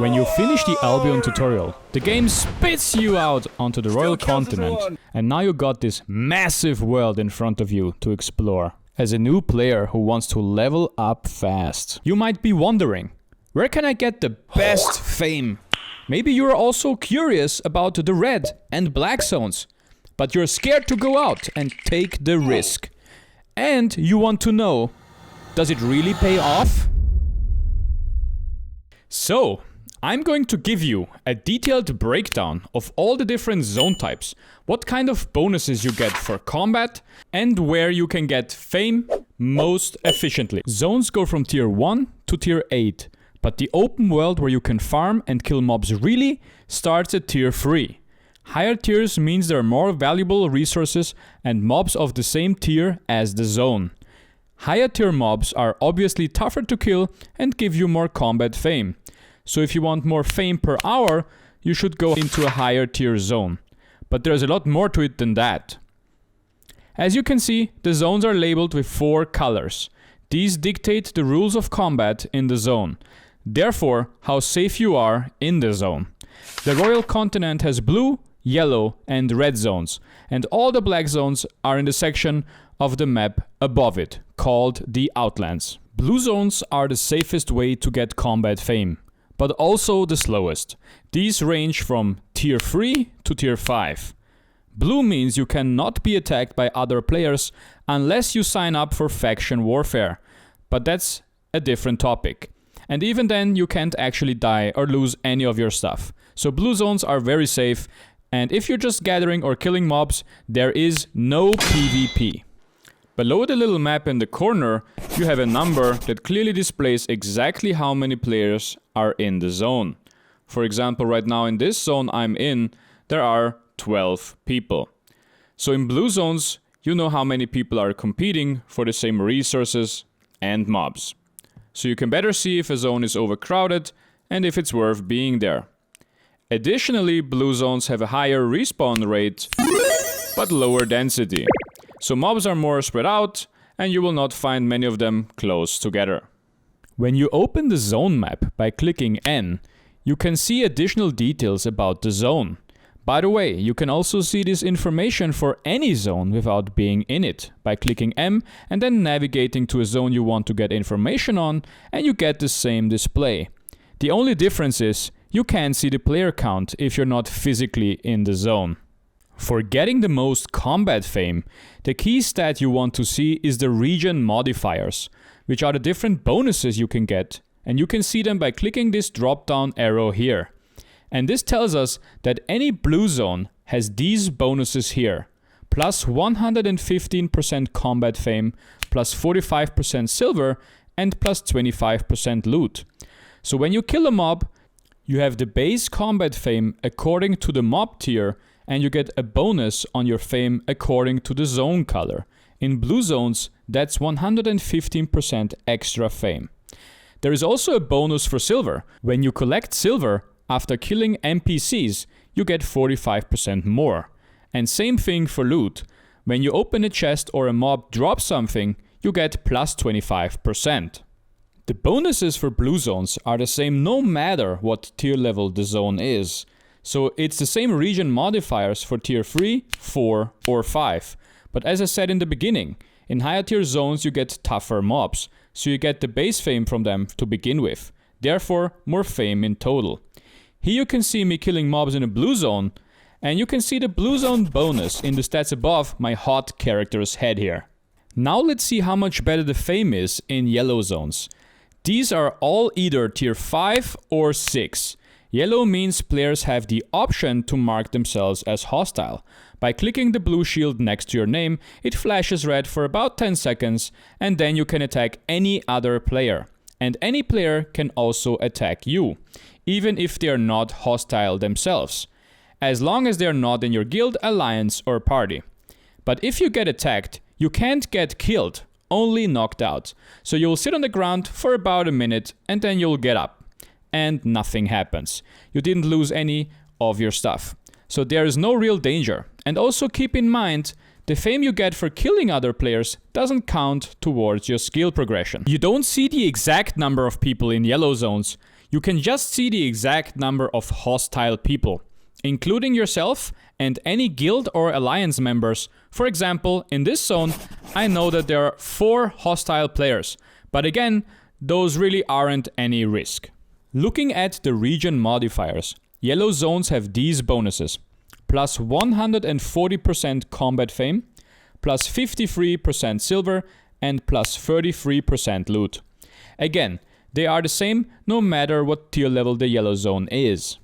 When you finish the Albion tutorial, the game spits you out onto the Royal Continent, and now you got this massive world in front of you to explore. As a new player who wants to level up fast, you might be wondering, where can I get the best fame? Maybe you're also curious about the red and black zones, but you're scared to go out and take the risk. And you want to know, does it really pay off? So, I'm going to give you a detailed breakdown of all the different zone types, what kind of bonuses you get for combat, and where you can get fame most efficiently. Zones go from tier 1 to tier 8, but the open world where you can farm and kill mobs really starts at tier 3. Higher tiers means there are more valuable resources and mobs of the same tier as the zone. Higher tier mobs are obviously tougher to kill and give you more combat fame. So if you want more fame per hour, you should go into a higher tier zone. But there's a lot more to it than that. As you can see, the zones are labeled with 4 colors. These dictate the rules of combat in the zone. Therefore, how safe you are in the zone. The Royal Continent has blue, yellow, and red zones, and all the black zones are in the section of the map above it, called the Outlands. Blue zones are the safest way to get combat fame, but also the slowest. These range from tier 3 to tier 5. Blue means you cannot be attacked by other players unless you sign up for faction warfare, but that's a different topic. And even then you can't actually die or lose any of your stuff. So blue zones are very safe, and if you're just gathering or killing mobs, there is no PvP. Below the little map in the corner, you have a number that clearly displays exactly how many players are in the zone. For example, right now in this zone I'm in, there are 12 people. So in blue zones, you know how many people are competing for the same resources and mobs. So you can better see if a zone is overcrowded and if it's worth being there. Additionally, blue zones have a higher respawn rate, but lower density. So mobs are more spread out, and you will not find many of them close together. When you open the zone map by clicking N, you can see additional details about the zone. By the way, you can also see this information for any zone without being in it, by clicking M and then navigating to a zone you want to get information on, and you get the same display. The only difference is, you can't see the player count if you're not physically in the zone. For getting the most combat fame, the key stat you want to see is the region modifiers, which are the different bonuses you can get, and you can see them by clicking this drop-down arrow here. And this tells us that any blue zone has these bonuses here, plus 115% combat fame, plus 45% silver, and plus 25% loot. So when you kill a mob, you have the base combat fame according to the mob tier, and you get a bonus on your fame according to the zone color. In blue zones, that's 115% extra fame. There is also a bonus for silver. When you collect silver after killing NPCs, you get 45% more. And same thing for loot. When you open a chest or a mob drops something, you get plus 25%. The bonuses for blue zones are the same no matter what tier level the zone is. So it's the same region modifiers for tier 3, 4 or 5. But as I said in the beginning, in higher tier zones you get tougher mobs, so you get the base fame from them to begin with. Therefore, more fame in total. Here you can see me killing mobs in a blue zone, and you can see the blue zone bonus in the stats above my hot character's head here. Now let's see how much better the fame is in yellow zones. These are all either tier 5 or 6. Yellow means players have the option to mark themselves as hostile. By clicking the blue shield next to your name, it flashes red for about 10 seconds, and then you can attack any other player. And any player can also attack you, even if they are not hostile themselves, as long as they are not in your guild, alliance or party. But if you get attacked, you can't get killed, only knocked out. So you'll sit on the ground for about a minute and then you'll get up. And nothing happens. You didn't lose any of your stuff. So there is no real danger. And also keep in mind, the fame you get for killing other players doesn't count towards your skill progression. You don't see the exact number of people in yellow zones. you can just see the exact number of hostile people, including yourself and any guild or alliance members. For example, in this zone, I know that there are 4 hostile players, but again, those really aren't any risk. Looking at the region modifiers, yellow zones have these bonuses: plus 140% combat fame, plus 53% silver, and plus 33% loot. Again, they are the same no matter what tier level the yellow zone is.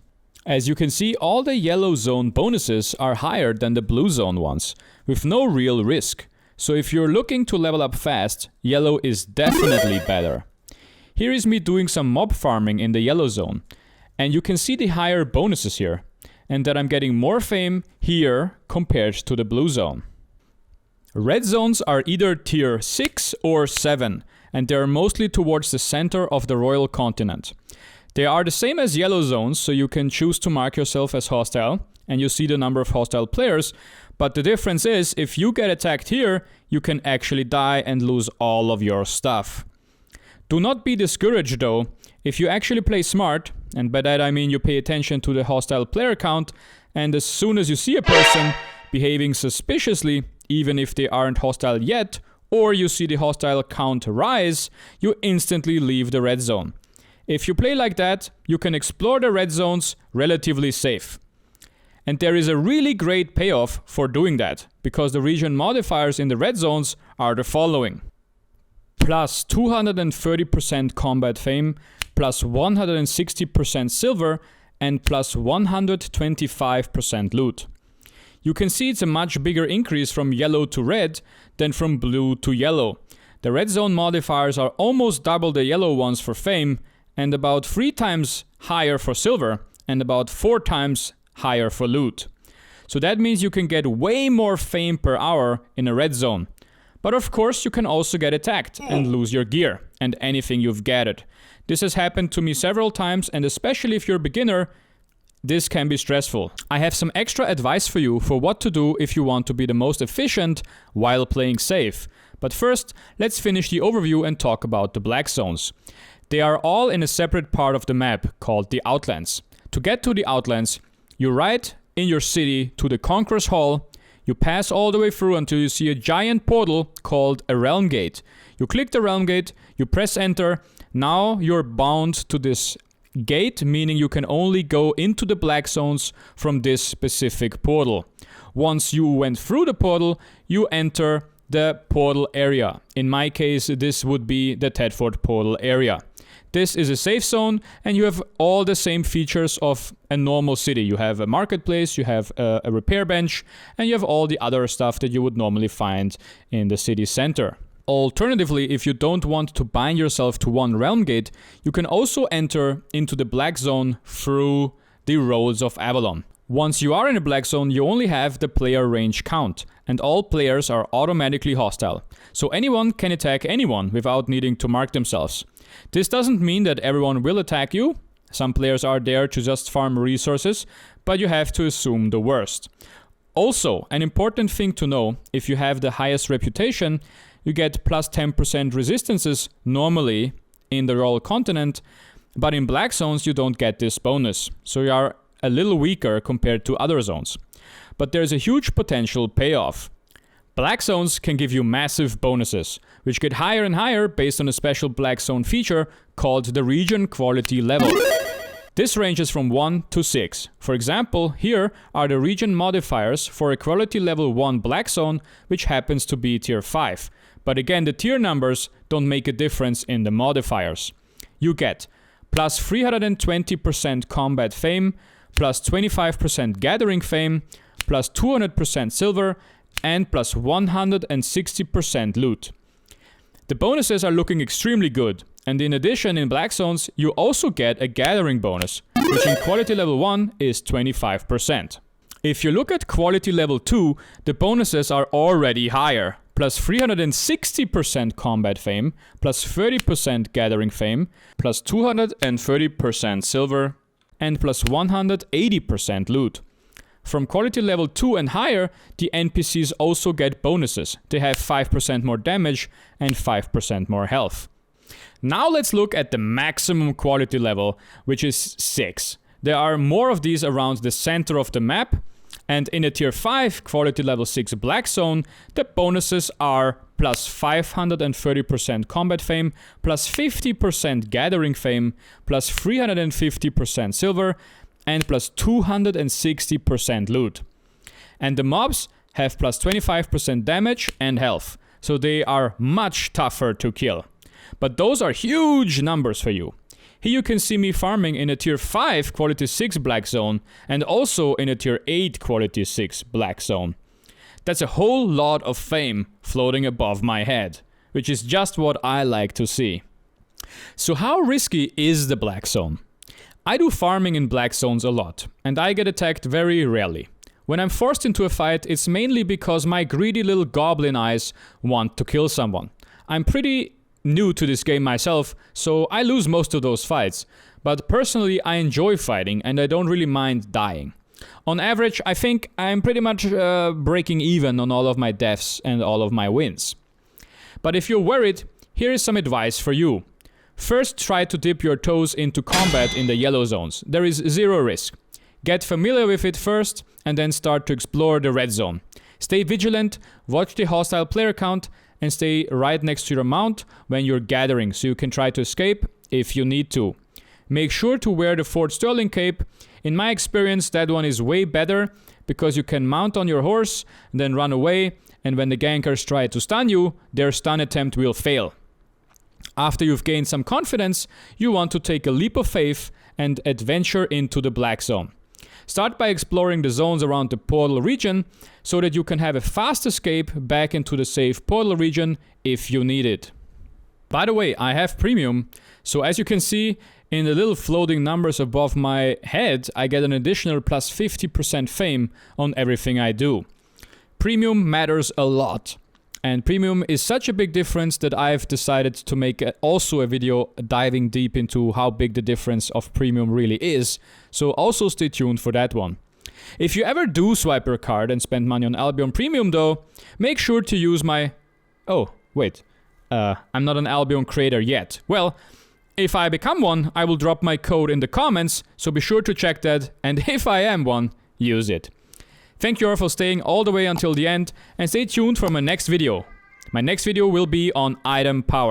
As you can see, all the yellow zone bonuses are higher than the blue zone ones, with no real risk. So if you're looking to level up fast, yellow is definitely better. Here is me doing some mob farming in the yellow zone, and you can see the higher bonuses here, and that I'm getting more fame here compared to the blue zone. Red zones are either tier 6 or 7, and they are mostly towards the center of the royal continent. They are the same as yellow zones, so you can choose to mark yourself as hostile, and you see the number of hostile players, but the difference is, if you get attacked here, you can actually die and lose all of your stuff. Do not be discouraged though. If you actually play smart, and by that I mean you pay attention to the hostile player count, and as soon as you see a person behaving suspiciously, even if they aren't hostile yet, or you see the hostile count rise, you instantly leave the red zone. If you play like that, you can explore the red zones relatively safe. And there is a really great payoff for doing that, because the region modifiers in the red zones are the following: plus 230% combat fame, plus 160% silver, and plus 125% loot. You can see it's a much bigger increase from yellow to red than from blue to yellow. The red zone modifiers are almost double the yellow ones for fame, and about 3 times higher for silver, and about 4 times higher for loot. So that means you can get way more fame per hour in a red zone. But of course you can also get attacked and lose your gear and anything you've gathered. This has happened to me several times, and especially if you're a beginner, this can be stressful. I have some extra advice for you for what to do if you want to be the most efficient while playing safe. But first, let's finish the overview and talk about the black zones. They are all in a separate part of the map called the Outlands. To get to the Outlands, you ride in your city to the Conqueror's Hall, you pass all the way through until you see a giant portal called a Realm Gate. You click the Realm Gate, you press enter, now you're bound to this gate, meaning you can only go into the black zones from this specific portal. Once you went through the portal, you enter the portal area. In my case, this would be the Tedford portal area. This is a safe zone, and you have all the same features of a normal city. You have a marketplace, you have a repair bench, and you have all the other stuff that you would normally find in the city center. Alternatively, if you don't want to bind yourself to one realm gate, you can also enter into the black zone through the roads of Avalon. Once you are in a black zone, you only have the player range count, and all players are automatically hostile. So anyone can attack anyone without needing to mark themselves. This doesn't mean that everyone will attack you. Some players are there to just farm resources, but you have to assume the worst. Also, an important thing to know, if you have the highest reputation, you get plus 10% resistances normally in the Royal Continent, but in black zones you don't get this bonus, so you are a little weaker compared to other zones. But there's a huge potential payoff. Black zones can give you massive bonuses, which get higher and higher based on a special black zone feature called the region quality level. This ranges from 1 to 6. For example, here are the region modifiers for a quality level 1 black zone, which happens to be tier 5. But again, the tier numbers don't make a difference in the modifiers. You get plus 320% combat fame, plus 25% gathering fame, plus 200% silver, and plus 160% loot. The bonuses are looking extremely good, and in addition, in black zones, you also get a gathering bonus, which in quality level 1 is 25%. If you look at quality level 2, the bonuses are already higher, plus 360% combat fame, plus 30% gathering fame, plus 230% silver, and plus 180% loot. From quality level 2 and higher, the NPCs also get bonuses. They have 5% more damage and 5% more health. Now let's look at the maximum quality level, which is 6. There are more of these around the center of the map, and in a tier 5 quality level 6 black zone, the bonuses are plus 530% combat fame, plus 50% gathering fame, plus 350% silver, and plus 260% loot. And the mobs have plus 25% damage and health, so they are much tougher to kill. But those are huge numbers for you. Here you can see me farming in a tier 5 quality 6 black zone and also in a tier 8 quality 6 black zone. That's a whole lot of fame floating above my head, which is just what I like to see. So how risky is the black zone? I do farming in black zones a lot, and I get attacked very rarely. When I'm forced into a fight, it's mainly because my greedy little goblin eyes want to kill someone. I'm pretty new to this game myself, so I lose most of those fights. But personally, I enjoy fighting and I don't really mind dying. On average, I think I'm pretty much breaking even on all of my deaths and all of my wins. But if you're worried, here is some advice for you. First, try to dip your toes into combat in the yellow zones. There is zero risk. Get familiar with it first and then start to explore the red zone. Stay vigilant, watch the hostile player count, and stay right next to your mount when you're gathering so you can try to escape if you need to. Make sure to wear the Fort Sterling cape. In my experience, that one is way better because you can mount on your horse and then run away, and when the gankers try to stun you, their stun attempt will fail. After you've gained some confidence, you want to take a leap of faith and adventure into the black zone. Start by exploring the zones around the portal region so that you can have a fast escape back into the safe portal region if you need it. By the way, I have premium, so as you can see in the little floating numbers above my head, I get an additional plus 50% fame on everything I do. Premium matters a lot. And premium is such a big difference that I've decided to make also a video diving deep into how big the difference of premium really is. So also stay tuned for that one. If you ever do swipe your card and spend money on Albion Premium though, make sure to use my... Oh, wait. I'm not an Albion creator yet. Well, if I become one, I will drop my code in the comments, so be sure to check that, and if I am one, use it. Thank you all for staying all the way until the end, and stay tuned for my next video. My next video will be on item power.